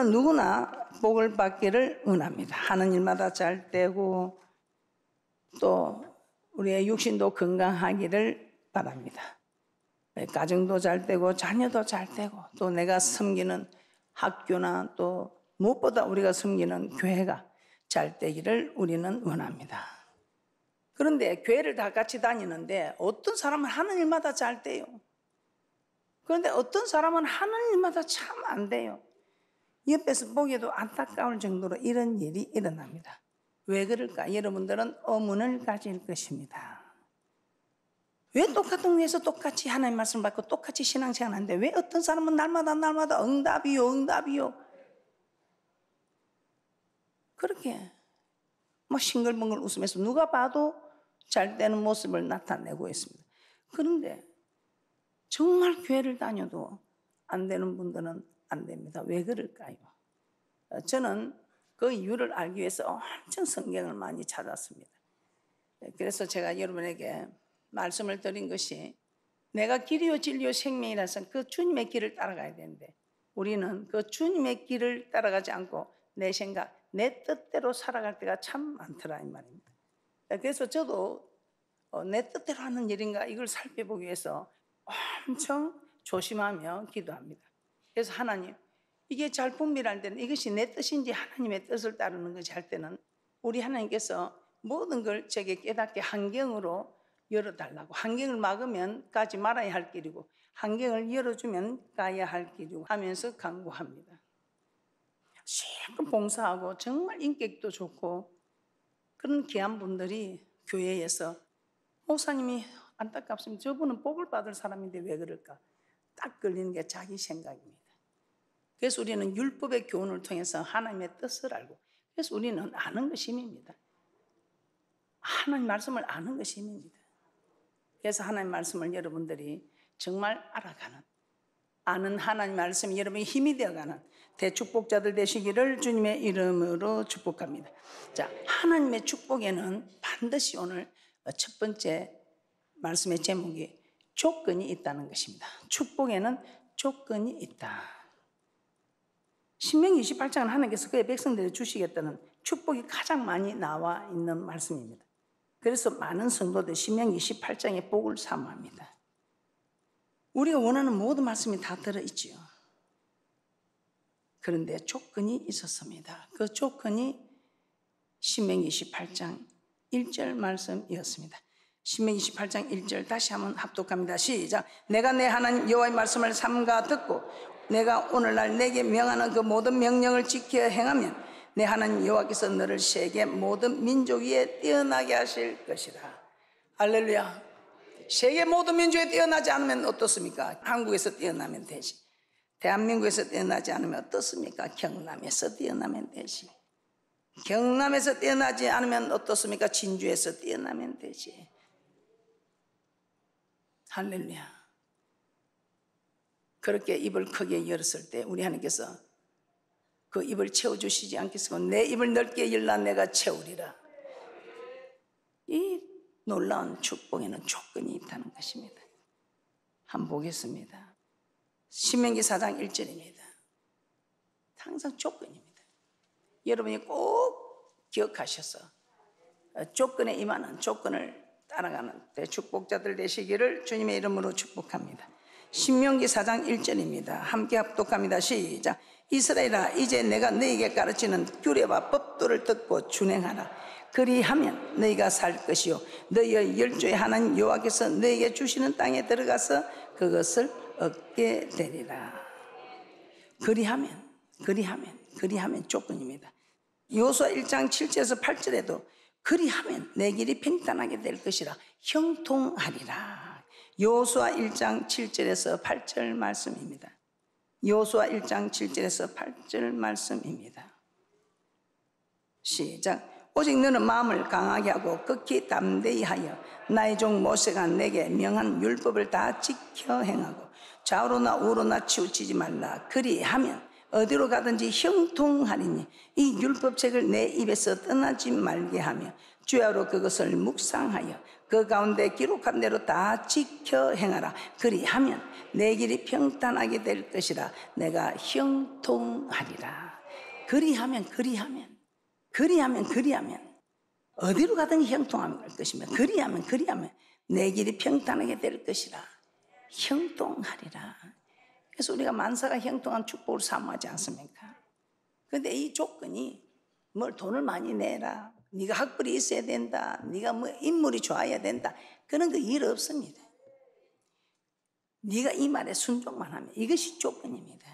누구나 복을 받기를 원합니다. 하는 일마다 잘 되고 또 우리의 육신도 건강하기를 바랍니다. 가정도 잘 되고 자녀도 잘 되고 또 내가 섬기는 학교나 또 무엇보다 우리가 섬기는 교회가 잘 되기를 우리는 원합니다. 그런데 교회를 다 같이 다니는데 어떤 사람은 하는 일마다 잘 돼요. 그런데 어떤 사람은 하는 일마다 참 안 돼요. 옆에서 보기에도 안타까울 정도로 이런 일이 일어납니다. 왜 그럴까? 여러분들은 의문을 가질 것입니다. 왜 똑같은 데서 똑같이 하나님 말씀을 받고 똑같이 신앙생활 하는데 왜 어떤 사람은 날마다 응답이요 그렇게 막 싱글벙글 웃으면서 누가 봐도 잘 되는 모습을 나타내고 있습니다. 그런데 정말 교회를 다녀도 안 되는 분들은 안 됩니다. 왜 그럴까요? 저는 그 이유를 알기 위해서 엄청 성경을 많이 찾았습니다. 그래서 제가 여러분에게 말씀을 드린 것이 내가 길이요 진리요 생명이라서 그 주님의 길을 따라가야 되는데 우리는 그 주님의 길을 따라가지 않고 내 생각, 내 뜻대로 살아갈 때가 참 많더라 이 말입니다. 그래서 저도 내 뜻대로 하는 일인가 이걸 살펴보기 위해서 엄청 조심하며 기도합니다. 그래서 하나님, 이게 잘 분별할 때는 이것이 내 뜻인지 하나님의 뜻을 따르는 것이 할 때는 우리 하나님께서 모든 걸 제게 깨닫게 환경으로 열어달라고, 환경을 막으면 가지 말아야 할 길이고 환경을 열어주면 가야 할 길이고 하면서 강구합니다. 실컷 봉사하고 정말 인격도 좋고 그런 귀한 분들이 교회에서 목사님이 안타깝습니다. 저분은 복을 받을 사람인데 왜 그럴까? 딱 걸리는 게 자기 생각입니다. 그래서 우리는 율법의 교훈을 통해서 하나님의 뜻을 알고, 그래서 우리는 아는 것이 힘입니다. 하나님 말씀을 아는 것이 힘입니다. 그래서 하나님 말씀을 여러분들이 정말 알아가는, 아는 하나님 말씀이 여러분의 힘이 되어가는 대축복자들 되시기를 주님의 이름으로 축복합니다. 자, 하나님의 축복에는 반드시 오늘 첫 번째 말씀의 제목이 조건이 있다는 것입니다. 축복에는 조건이 있다. 신명기 28장은 하나님께서 그의 백성들에게 주시겠다는 축복이 가장 많이 나와 있는 말씀입니다. 그래서 많은 성도들 신명기 28장의 복을 사모합니다. 우리가 원하는 모든 말씀이 다 들어있지요. 그런데 조건이 있었습니다. 그 조건이 신명기 28장 1절 말씀이었습니다. 신명기 28장 1절 다시 한번 합독합니다. 시작. 내가 내 하나님 여호와의 말씀을 삼가 듣고 내가 오늘날 내게 명하는 그 모든 명령을 지켜 행하면 내 하나님 여호와께서 너를 세계 모든 민족 위에 뛰어나게 하실 것이다. 할렐루야. 세계 모든 민족에 뛰어나지 않으면 어떻습니까? 한국에서 뛰어나면 되지. 대한민국에서 뛰어나지 않으면 어떻습니까? 경남에서 뛰어나면 되지. 경남에서 뛰어나지 않으면 어떻습니까? 진주에서 뛰어나면 되지. 할렐루야. 그렇게 입을 크게 열었을 때 우리 하나님께서 그 입을 채워주시지 않겠습니까? 내 입을 넓게 열라 내가 채우리라. 이 놀라운 축복에는 조건이 있다는 것입니다. 한번 보겠습니다. 신명기 4장 1절입니다. 항상 조건입니다. 여러분이 꼭 기억하셔서 조건에 임하는, 조건을 따라가는 대축복자들 되시기를 주님의 이름으로 축복합니다. 신명기 4장 1절입니다. 함께 합독합니다. 시작. 이스라엘아, 이제 내가 너에게 가르치는 규례와 법도를 듣고 준행하라. 그리하면 너희가 살 것이요 너희의 열조의 하나님 여호와께서 너희에게 주시는 땅에 들어가서 그것을 얻게 되리라. 그리하면 조건입니다. 여호수아 1장 7절에서 8절에도 그리하면 내 길이 평탄하게 될 것이라 형통하리라. 여호수아 1장 7절에서 8절 말씀입니다. 여호수아 1장 7절에서 8절 말씀입니다. 시작. 오직 너는 마음을 강하게 하고 극히 담대히 하여 나의 종 모세가 내게 명한 율법을 다 지켜 행하고 좌우로나 우로나 치우치지 말라. 그리하면 어디로 가든지 형통하리니 이 율법책을 내 입에서 떠나지 말게 하며 주야로 그것을 묵상하여 그 가운데 기록한 대로 다 지켜 행하라. 그리하면 내 길이 평탄하게 될 것이라. 내가 형통하리라. 그리하면 어디로 가든지 형통함이 될 것이며 그리하면 내 길이 평탄하게 될 것이라. 형통하리라. 그래서 우리가 만사가 형통한 축복을 사모하지 않습니까? 그런데 이 조건이 뭘 돈을 많이 내라, 네가 학벌이 있어야 된다, 네가 뭐 인물이 좋아야 된다, 그런 거 일 없습니다. 네가 이 말에 순종만 하면 이것이 조건입니다.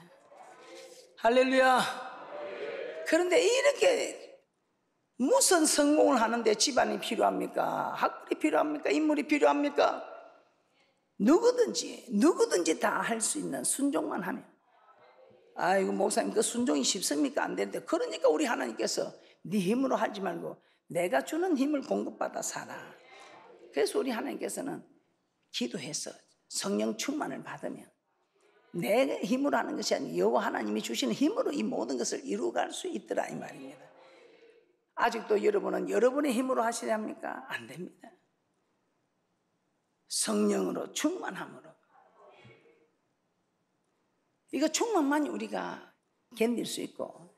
할렐루야. 그런데 이렇게 무슨 성공을 하는데 집안이 필요합니까? 학벌이 필요합니까? 인물이 필요합니까? 누구든지 다 할 수 있는 순종만 하면, 아이고 목사님 그 순종이 쉽습니까? 안 되는데. 그러니까 우리 하나님께서 네 힘으로 하지 말고 내가 주는 힘을 공급받아 살아. 그래서 우리 하나님께서는 기도해서 성령 충만을 받으면 내 힘으로 하는 것이 아니라 여호와 하나님이 주시는 힘으로 이 모든 것을 이루어갈 수 있더라 이 말입니다. 아직도 여러분은 여러분의 힘으로 하시려 합니까? 안 됩니다. 성령으로 충만함으로, 이거 충만만이 우리가 견딜 수 있고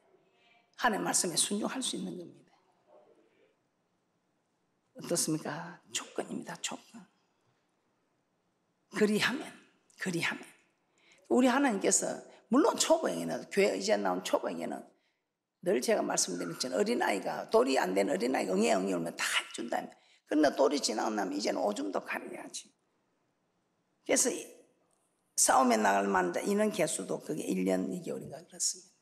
하나님의 말씀에 순종할 수 있는 겁니다. 어떻습니까? 조건입니다. 조건. 그리하면 우리 하나님께서 물론 초보에게는, 교회 이제 나온 초보에게는 늘 제가 말씀드린 것처럼 어린아이가, 돌이 안 된 어린아이가 응애 울면 다 해준다. 그러나 돌이 지나고 나면 이제는 오줌도 가려야지. 그래서 싸움에 나갈 만한 인원 개수도 그게 1년 2개월인가 그렇습니다.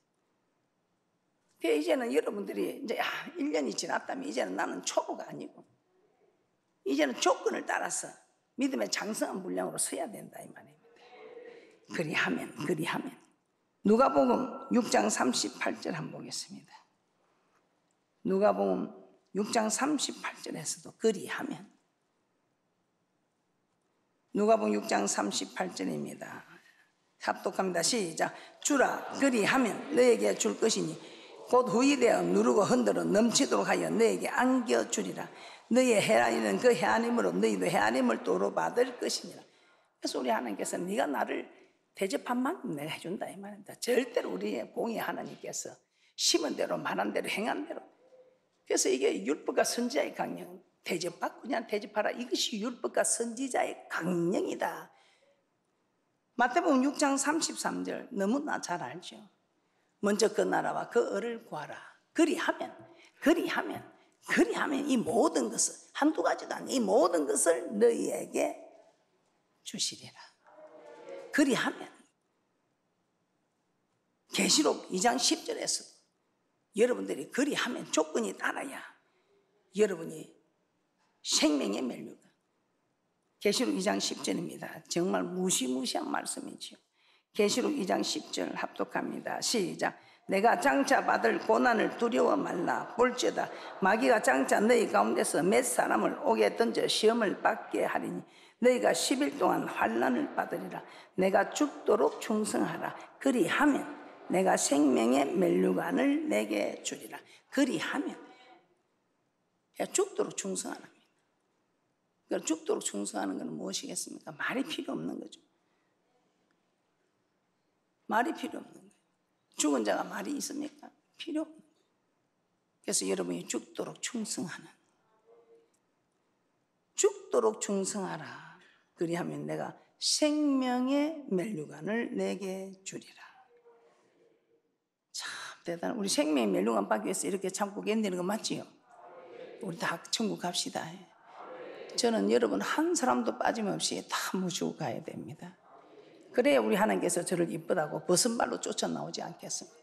그래서 이제는 여러분들이 이제 1년이 지났다면 이제는 나는 초보가 아니고 이제는 조건을 따라서 믿음의 장성한 분량으로 서야 된다 이 말입니다. 그리하면 누가복음 6장 38절 한번 보겠습니다. 누가복음 6장 38절에서도 그리하면, 누가복음 6장 38절입니다. 합독합니다. 시작. 주라 그리하면 너에게 줄 것이니 곧 후이되어 누르고 흔들어 넘치도록 하여 너에게 안겨주리라. 너의 헤아리는 그 헤아림으로 너희도 헤아림을 도로 받을 것이니라. 그래서 우리 하나님께서 네가 나를 대접한 만큼 내가 해준다 이 말입니다. 절대로 우리의 공의 하나님께서 심은 대로 말한 대로 행한 대로. 그래서 이게 율법과 선지자의 강령, 대접받고 그냥 대접하라, 이것이 율법과 선지자의 강령이다. 마태복음 6장 33절 너무나 잘 알죠. 먼저 그 나라와 그 의를 구하라. 그리하면 이 모든 것을, 한두 가지도 아니고 이 모든 것을 너희에게 주시리라. 그리하면 계시록 2장 10절에서도 여러분들이 그리하면 조건이 따라야 여러분이 생명의 멜류가, 계시록 2장 10절입니다. 정말 무시무시한 말씀이지요. 계시록 2장 10절 합독합니다. 시작. 내가 장차 받을 고난을 두려워 말라. 볼지어다 마귀가 장차 너희 가운데서 몇 사람을 옥에 던져 시험을 받게 하리니 너희가 10일 동안 환난을 받으리라. 내가 죽도록 충성하라. 그리하면 내가 생명의 멜류관을 내게 주리라. 그리하면 죽도록 충성하랍니다. 그러니까 죽도록 충성하는 것은 무엇이겠습니까? 말이 필요 없는 거죠. 말이 필요 없는 거예요. 죽은 자가 말이 있습니까? 필요 없는 거예요. 그래서 여러분이 죽도록 충성하라. 그리하면 내가 생명의 멜류관을 내게 주리라. 참 대단한, 우리 생명의 멜류관 받기 위해서 이렇게 참고 견디는 거 맞지요? 우리 다 천국 갑시다. 저는 여러분 한 사람도 빠짐없이 다 모시고 가야 됩니다. 그래야 우리 하나님께서 저를 이쁘다고 벗은발로 쫓아나오지 않겠습니까?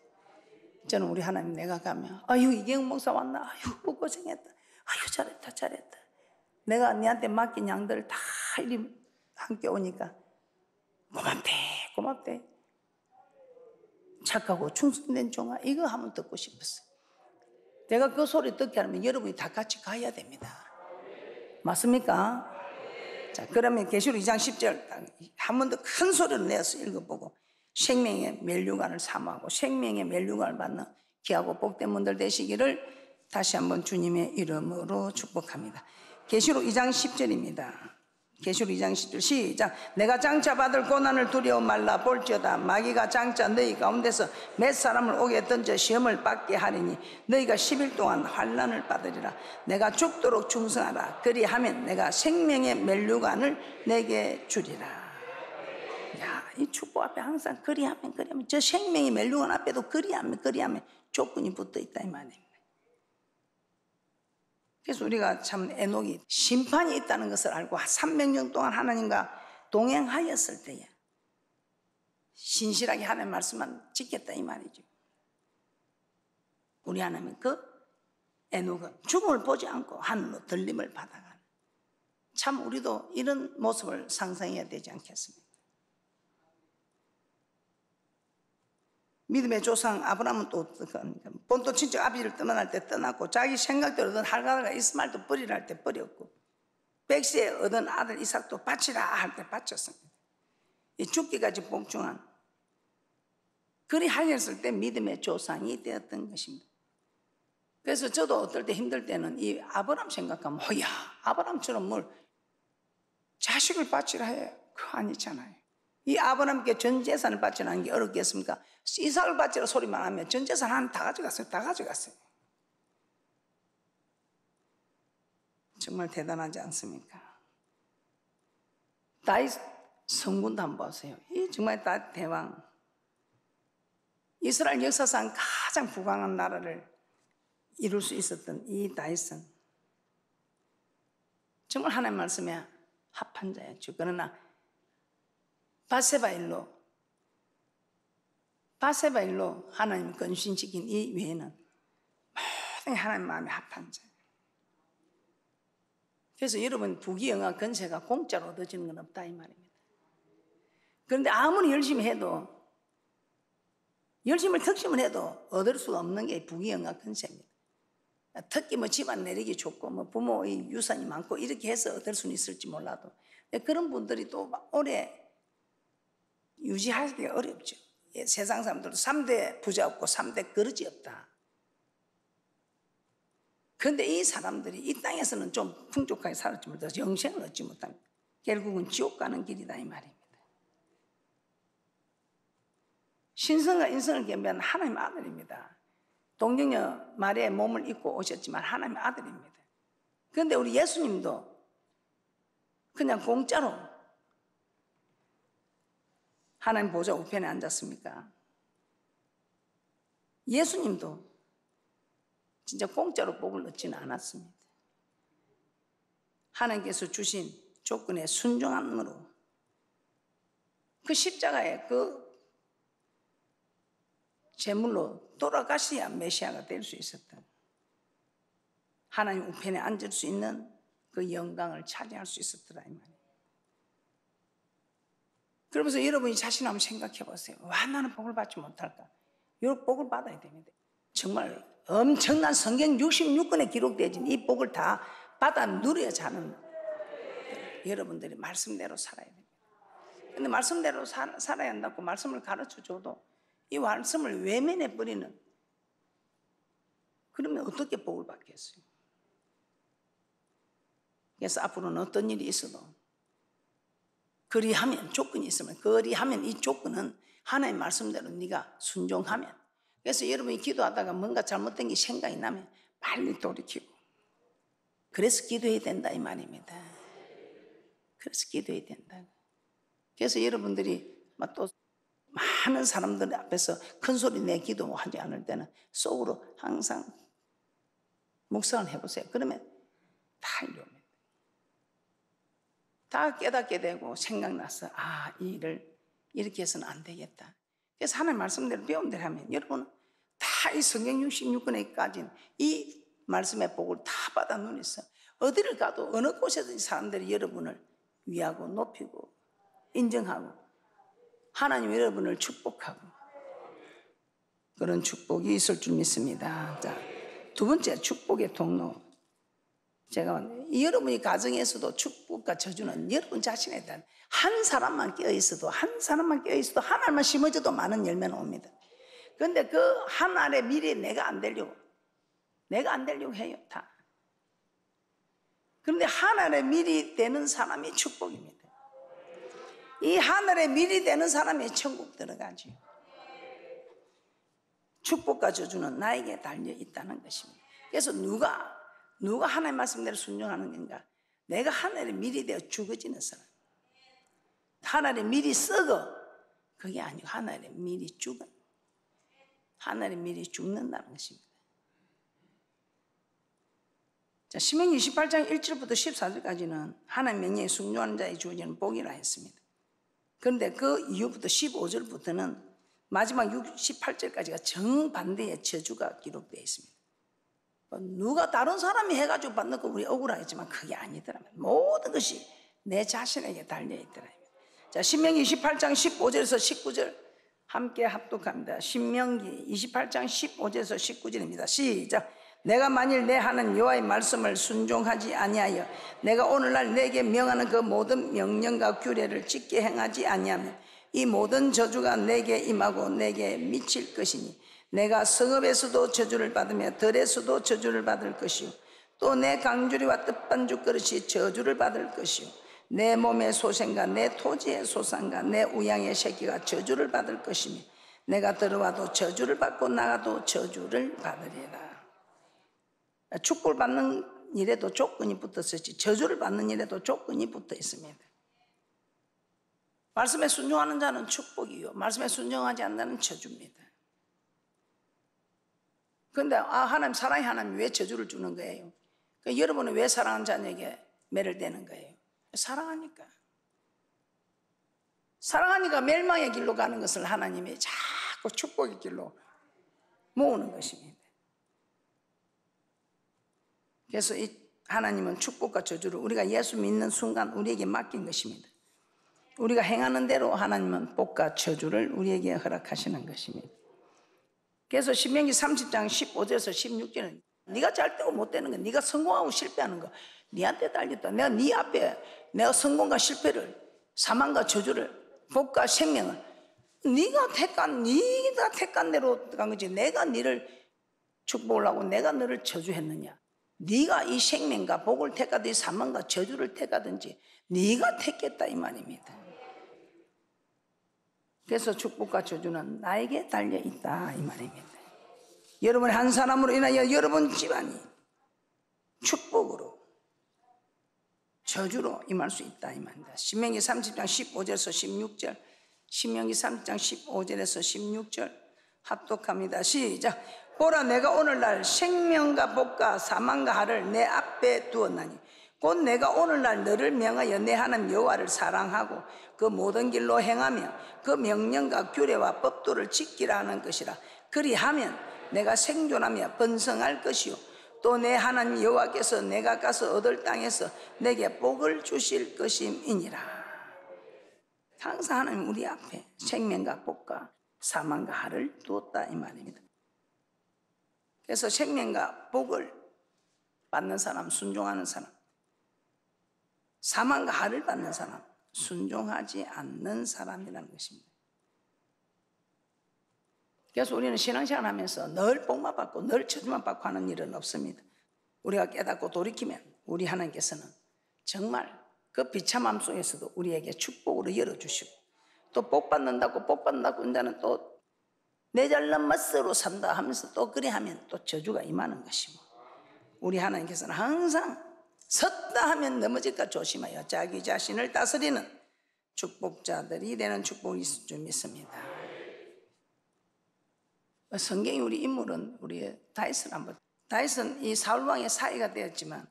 저는 우리 하나님 내가 가면 아유 이경은 목사 왔나? 아유 고생했다. 아유 잘했다. 내가 네한테 맡긴 양들 다 이리 함께 오니까 고맙대. 착하고 충성된 종아, 이거 한번 듣고 싶었어요. 내가 그 소리 듣게 하면 여러분이 다 같이 가야 됩니다. 맞습니까? 자, 그러면 계시록 2장 10절 한 번 더 큰 소리로 내서 읽어보고 생명의 멸류관을 사모하고 생명의 멸류관을 받는 귀하고 복된 분들 되시기를 다시 한번 주님의 이름으로 축복합니다. 계시록 2장 10절입니다. 계시록 2장 10절 시작. 내가 장차 받을 고난을 두려워 말라. 볼지어다 마귀가 장차 너희 가운데서 몇 사람을 오게 던져 시험을 받게 하리니 너희가 10일 동안 환난을 받으리라. 내가 죽도록 충성하라. 그리하면 내가 생명의 멸류관을 내게 주리라. 야, 이 축복 앞에 항상 그리하면 저 생명의 멸류관 앞에도 그리하면 조건이 붙어 있다 이 말입니다. 그래서 우리가 참 에녹이 심판이 있다는 것을 알고 300년 동안 하나님과 동행하였을 때에 신실하게 하나님의 말씀만 지켰다 이 말이죠. 우리 하나님은 그 에녹은 죽음을 보지 않고 하늘로 들림을 받아가는, 참 우리도 이런 모습을 상상해야 되지 않겠습니까? 믿음의 조상 아브라함은 또 본토 친척 아비를 떠나갈 때 떠났고 자기 생각대로 얻은 할가다가 이스마엘도 버리라 할 때 버렸고 100세에 얻은 아들 이삭도 바치라 할 때 바쳤습니다. 죽기까지 복종한 그리 하였을 때 믿음의 조상이 되었던 것입니다. 그래서 저도 어떨 때 힘들 때는 이 아브라함 생각하면 야 아브라함처럼 뭘 자식을 바치라 해. 그거 아니잖아요. 이 아브라함께 전 재산을 바치라는 게 어렵겠습니까? 이삭을 바치라 소리만 하면 전 재산 하나 다 가져갔어요. 정말 대단하지 않습니까? 다윗 성군도 한번 보세요. 이 정말 다윗 대왕, 이스라엘 역사상 가장 부강한 나라를 이룰 수 있었던 이 다윗은 정말 하나님 말씀에 합한 자였죠. 그러나 바세바 일로 하나님 건신시킨 이 외에는 모든 하나님 마음에 합한 자. 그래서 여러분 부귀영화 건세가 공짜로 얻어지는 건 없다 이 말입니다. 그런데 아무리 열심히 해도 특심을 해도 얻을 수가 없는 게 부귀영화 건세입니다. 특히 뭐 집안 내리기 좋고 뭐 부모의 유산이 많고 이렇게 해서 얻을 수는 있을지 몰라도 그런 분들이 또 오래 유지하기가 어렵죠. 세상 사람들도 3대 부자 없고 3대 그릇이 없다. 그런데 이 사람들이 이 땅에서는 좀 풍족하게 살았지 못해서 영생을 얻지 못합니다. 결국은 지옥 가는 길이다 이 말입니다. 신성과 인성을 겸비한 하나님의 아들입니다. 동정녀 마리아의 몸을 입고 오셨지만 하나님의 아들입니다. 그런데 우리 예수님도 그냥 공짜로 하나님 보좌 우편에 앉았습니까? 예수님도 진짜 공짜로 복을 얻지는 않았습니다. 하나님께서 주신 조건에 순종함으로 그 십자가의 그 제물로 돌아가셔야 메시아가 될 수 있었던, 하나님 우편에 앉을 수 있는 그 영광을 차지할 수 있었더라 이 말이에요. 그러면서 여러분이 자신 한번 생각해 보세요. 왜 나는 복을 받지 못할까? 이 복을 받아야 됩니다. 정말 엄청난 성경 66권에 기록되어진 이 복을 다 받아 누려야 자는 여러분들이 말씀대로 살아야 됩니다. 그런데 말씀대로 살아야 한다고 말씀을 가르쳐줘도 이 말씀을 외면해 버리는, 그러면 어떻게 복을 받겠어요? 그래서 앞으로는 어떤 일이 있어도 그리하면 조건이 있으면 그리하면 이 조건은 하나님 말씀대로 네가 순종하면, 그래서 여러분이 기도하다가 뭔가 잘못된 게 생각이 나면 빨리 돌이키고, 그래서 기도해야 된다 이 말입니다. 그래서 기도해야 된다. 그래서 여러분들이 막 또 많은 사람들 앞에서 큰 소리 내 기도하지 않을 때는 속으로 항상 묵상을 해보세요. 그러면 다 이루어집니다. 다 깨닫게 되고 생각나서 이 일을 이렇게 해서는 안 되겠다. 그래서 하나님 말씀대로 배운 대로 하면 여러분은 다 이 성경 66권에 까진 이 말씀의 복을 다 받아 누리서 어디를 가도 어느 곳에든지 사람들이 여러분을 위하고 높이고 인정하고 하나님 여러분을 축복하고 그런 축복이 있을 줄 믿습니다. 자, 두 번째 축복의 통로. 제가 여러분이 가정에서도 축복과 저주는 여러분 자신에 대한 한 사람만 깨어있어도 하나만 심어줘도 많은 열매는 옵니다. 그런데 그 한 알의 미래에 내가 안 되려고 해요 다. 그런데 하늘의 밀이 되는 사람이 축복입니다. 이 하늘의 밀이 되는 사람이 천국 들어가죠. 축복과 저주는 나에게 달려 있다는 것입니다. 그래서 누가 하나님의 말씀대로 순종하는 건가? 내가 하늘의 밀이 되어 죽어지는 사람. 하늘의 밀이 썩어. 그게 아니고 하늘의 밀이 죽은. 하늘의 밀이 죽는다는 것입니다. 자, 신명기 28장 1절부터 14절까지는 하나님 명령에 순종하는 자에 주어지는 복이라 했습니다. 그런데 그 이후부터 15절부터는 마지막 68절까지가 정반대의 저주가 기록되어 있습니다. 누가 다른 사람이 해가지고 받는 거 우리 억울하겠지만 그게 아니더라면 모든 것이 내 자신에게 달려있더라. 자, 신명기 28장 15절에서 19절 함께 합독합니다. 신명기 28장 15절에서 19절입니다. 시작. 내가 만일 내 하는 여호와의 말씀을 순종하지 아니하여 내가 오늘날 내게 명하는 그 모든 명령과 규례를 지켜 행하지 아니하면 이 모든 저주가 내게 임하고 내게 미칠 것이니 내가 성읍에서도 저주를 받으며 들에서도 저주를 받을 것이요 또 내 강주리와 뜻반죽 그릇이 저주를 받을 것이요 내 몸의 소생과 내 토지의 소산과 내 우양의 새끼가 저주를 받을 것이며 내가 들어와도 저주를 받고 나가도 저주를 받으리라. 축복을 받는 일에도 조건이 붙었었지 저주를 받는 일에도 조건이 붙어 있습니다. 말씀에 순종하는 자는 축복이요 말씀에 순종하지 않는 자는 저주입니다. 그런데 하나님 사랑의 하나님 왜 저주를 주는 거예요? 그러니까 여러분은 왜 사랑하는 자녀에게 매를 대는 거예요? 사랑하니까 멸망의 길로 가는 것을 하나님이 자꾸 축복의 길로 모으는 것입니다. 그래서 하나님은 축복과 저주를 우리가 예수 믿는 순간 우리에게 맡긴 것입니다. 우리가 행하는 대로 하나님은 복과 저주를 우리에게 허락하시는 것입니다. 그래서 신명기 30장 15절에서 16절은 네가 잘 되고 못 되는 거, 네가 성공하고 실패하는 거 네한테 달렸다. 내가 네 앞에 내가 성공과 실패를, 사망과 저주를, 복과 생명을 네가 택한 대로 간 거지. 내가 너를 축복을 하고 내가 너를 저주했느냐? 네가 이 생명과 복을 택하든지 사망과 저주를 택하든지 네가 택했다 이 말입니다. 그래서 축복과 저주는 나에게 달려있다 이 말입니다. 여러분 한 사람으로 인하여 여러분 집안이 축복으로 저주로 임할 수 있다 이 말입니다. 신명기 30장 15절에서 16절 신명기 30장 15절에서 16절 합독합니다. 시작. 보라 내가 오늘날 생명과 복과 사망과 하를 내 앞에 두었나니 곧 내가 오늘날 너를 명하여 내 하나님 여호와를 사랑하고 그 모든 길로 행하며 그 명령과 규례와 법도를 지키라 하는 것이라. 그리하면 내가 생존하며 번성할 것이요 또 내 하나님 여호와께서 내가 가서 얻을 땅에서 내게 복을 주실 것임이니라. 항상 하나님 우리 앞에 생명과 복과 사망과 하를 두었다 이 말입니다. 그래서 생명과 복을 받는 사람, 순종하는 사람, 사망과 하를 받는 사람, 순종하지 않는 사람이라는 것입니다. 그래서 우리는 신앙생활 하면서 늘 복만 받고 늘 저주만 받고 하는 일은 없습니다. 우리가 깨닫고 돌이키면 우리 하나님께서는 정말 그 비참함 속에서도 우리에게 축복으로 열어주시고 또 복받는다고 이제는 또 내 잘난 맛으로 산다 하면서 또 그래 하면 또 저주가 임하는 것이고 우리 하나님께서는 항상 섰다 하면 넘어질까 조심하여 자기 자신을 다스리는 축복자들이 되는 축복이 있을 줄 믿습니다. 성경이 우리 인물은 우리 다윗을 한번 다윗은 이 사울왕의 사이가 되었지만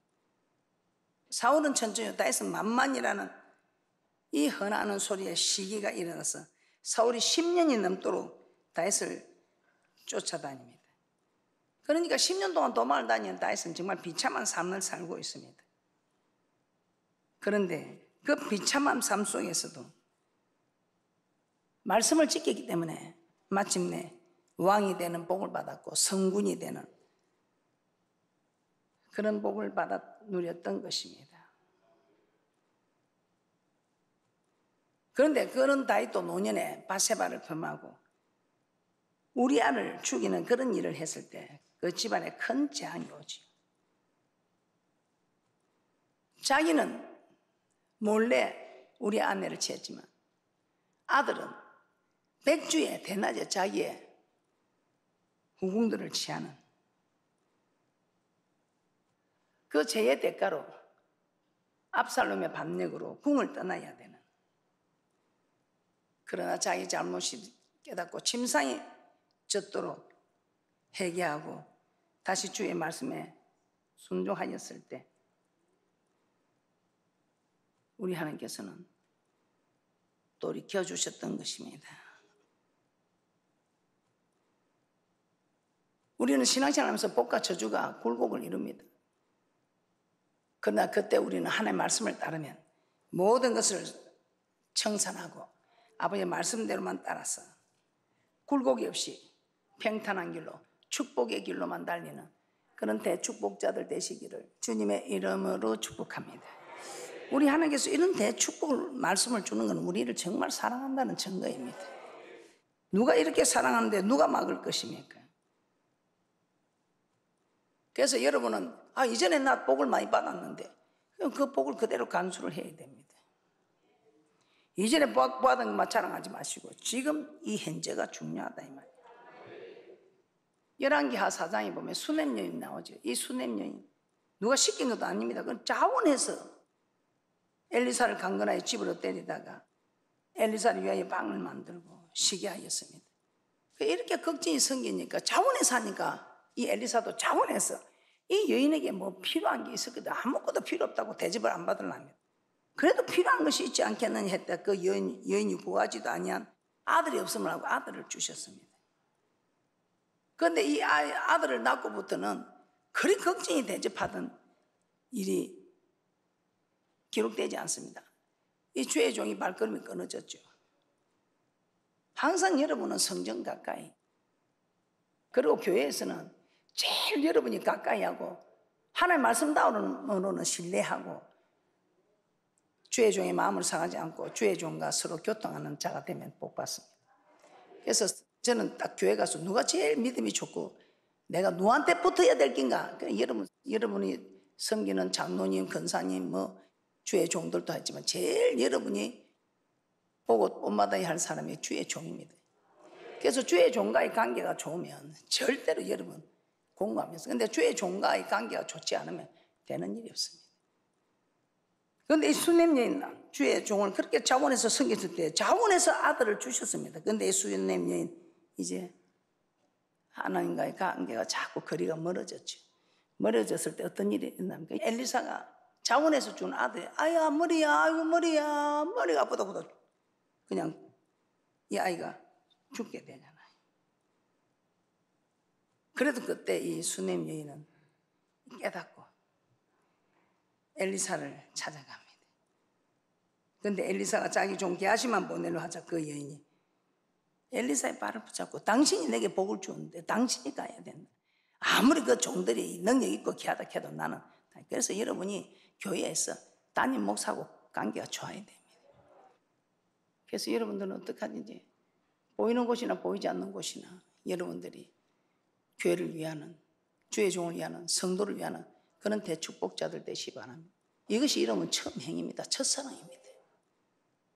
사울은 천천히 다윗은 만만이라는 이 헌하는 소리에 시기가 일어나서 사울이 10년이 넘도록 다윗을 쫓아다닙니다. 그러니까 10년 동안 도망을 다니는 다윗은 정말 비참한 삶을 살고 있습니다. 그런데 그 비참한 삶 속에서도 말씀을 지켰기 때문에 마침내 왕이 되는 복을 받았고 성군이 되는 그런 복을 받아 누렸던 것입니다. 그런데 그런 다윗도 노년에 바세바를 범하고 우리아를 죽이는 그런 일을 했을 때 그 집안에 큰 재앙이 오지. 자기는 몰래 우리 아내를 취했지만 아들은 백주에 대낮에 자기의 후궁들을 취하는 그 죄의 대가로 압살롬의 반역으로 궁을 떠나야 되는, 그러나 자기 잘못이 깨닫고 침상에 젖도록 회개하고 다시 주의 말씀에 순종하였을 때 우리 하나님께서는 돌이켜 주셨던 것입니다. 우리는 신앙생활하면서 복과 저주가 굴곡을 이룹니다. 그러나 그때 우리는 하나님의 말씀을 따르면 모든 것을 청산하고 아버지의 말씀대로만 따라서 굴곡이 없이 평탄한 길로 축복의 길로만 달리는 그런 대축복자들 되시기를 주님의 이름으로 축복합니다. 우리 하나님께서 이런 대축복을 말씀을 주는 건 우리를 정말 사랑한다는 증거입니다. 누가 이렇게 사랑하는데 누가 막을 것입니까? 그래서 여러분은 이전에 나 복을 많이 받았는데 그 복을 그대로 간수를 해야 됩니다. 이전에 받은 것만 자랑하지 마시고 지금 이 현재가 중요하다 이 말이에요. 열왕기하 4장에 보면 수넴 여인 나오죠. 이 수넴 여인 누가 시킨 것도 아닙니다. 그건 자원해서 엘리사를 강건하게 집으로 때리다가 엘리사를 위하여 방을 만들고 쉬게 하였습니다. 이렇게 걱정이 생기니까 자원해서 하니까 이 엘리사도 자원해서 이 여인에게 뭐 필요한 게 있었거든. 아무것도 필요 없다고 대접을 안 받으려면 그래도 필요한 것이 있지 않겠느냐 했다. 그 여인이 구하지도 아니한 아들이 없음을 하고 아들을 주셨습니다. 그런데 이 아들을 낳고부터는 그리 걱정이 대접하던 일이 기록되지 않습니다. 이 주의 종이 발걸음이 끊어졌죠. 항상 여러분은 성전 가까이, 그리고 교회에서는 제일 여러분이 가까이 하고 하나님의 말씀다움으로는 신뢰하고 주의 종의 마음을 상하지 않고 주의 종과 서로 교통하는 자가 되면 복받습니다. 그래서 저는 딱 교회 가서 누가 제일 믿음이 좋고 내가 누구한테 붙어야 될 낀가? 여러분이 섬기는 장로님, 권사님, 주의 종들도 하지만 제일 여러분이 보고 본받아야 할 사람이 주의 종입니다. 그래서 주의 종과의 관계가 좋으면 절대로 여러분 공부하면서, 근데 주의 종과의 관계가 좋지 않으면 되는 일이 없습니다. 그런데 이 수넴 여인 주의 종을 그렇게 자원해서 섬겼을 때 자원해서 아들을 주셨습니다. 그런데 이 수넴 여인 이제 하나님과의 관계가 자꾸 거리가 멀어졌죠. 멀어졌을 때 어떤 일이 있나니까 엘리사가 자원해서 준 아들이 아야 머리야, 아이고 머리야, 머리가 아프다고 그냥 이 아이가 죽게 되잖아요. 그래도 그때 이 수넴 여인은 깨닫고 엘리사를 찾아갑니다. 그런데 엘리사가 자기 종 게하시만 보내려 하자 그 여인이 엘리사의 발을 붙잡고 당신이 내게 복을 주는데 당신이 가야 된다. 아무리 그 종들이 능력 있고 귀하다 해도 나는. 그래서 여러분이 교회에서 담임 목사하고 관계가 좋아야 됩니다. 그래서 여러분들은 어떡하든지 보이는 곳이나 보이지 않는 곳이나 여러분들이 교회를 위하는, 주의 종을 위하는, 성도를 위하는 그런 대축복자들 되시기 바랍니다. 이것이 여러분 처음 행입니다. 첫사랑입니다.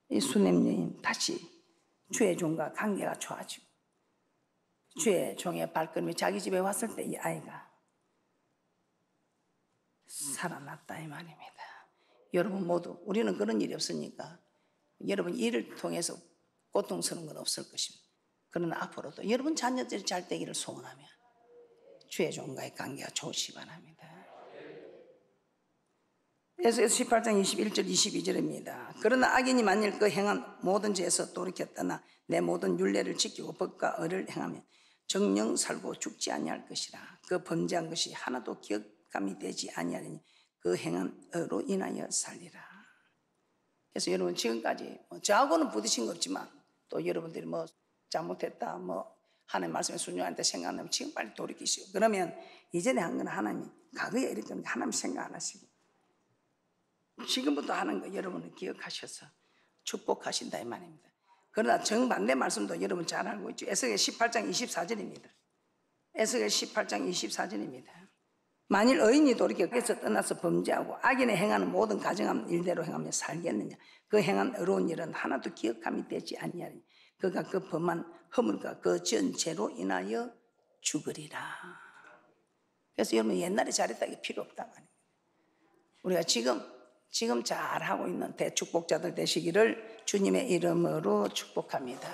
이 수넴 여인 다시 주의 종과 관계가 좋아지고 주의 종의 발걸음이 자기 집에 왔을 때 이 아이가 살아났다 이 말입니다. 여러분 모두 우리는 그런 일이 없으니까 여러분 일을 통해서 고통스러운 건 없을 것입니다. 그러나 앞으로도 여러분 자녀들이 잘 되기를 소원하며 주의 종과의 관계가 좋으시기 바랍니다. 에스겔서 18장 21절 22절입니다. 그러나 악인이 만일 그 행한 모든 죄에서 돌이켜 떠나 내 모든 율례를 지키고 법과 의를 행하면 정령 살고 죽지 아니할 것이라. 그 범죄한 것이 하나도 기억감이 되지 아니하리니 그 행한 의로 인하여 살리라. 그래서 여러분 지금까지 저하고는 부딪힌 거 없지만 또 여러분들이 잘못했다 하나님 말씀에 순종할 때 생각나면 지금 빨리 돌이키시고, 그러면 이전에 한 건 하나님, 과거에 이랬던 거 하나님 생각 안 하시고 지금부터 하는 거 여러분은 기억하셔서 축복하신다 이 말입니다. 그러나 정반대 말씀도 여러분 잘 알고 있죠. 에스겔 18장 24절입니다. 에스겔 18장 24절입니다. 만일 의인이 돌이켜서 떠나서 범죄하고 악인의 행하는 모든 가증한 일대로 행하며 살겠느냐, 그 행한 어려운 일은 하나도 기억함이 되지 아니하리니 그가 그 범한 허물과 그 전체로 인하여 죽으리라. 그래서 여러분 옛날에 잘했다 이게 필요 없다 말입니다. 우리가 지금 잘하고 있는 대축복자들 되시기를 주님의 이름으로 축복합니다.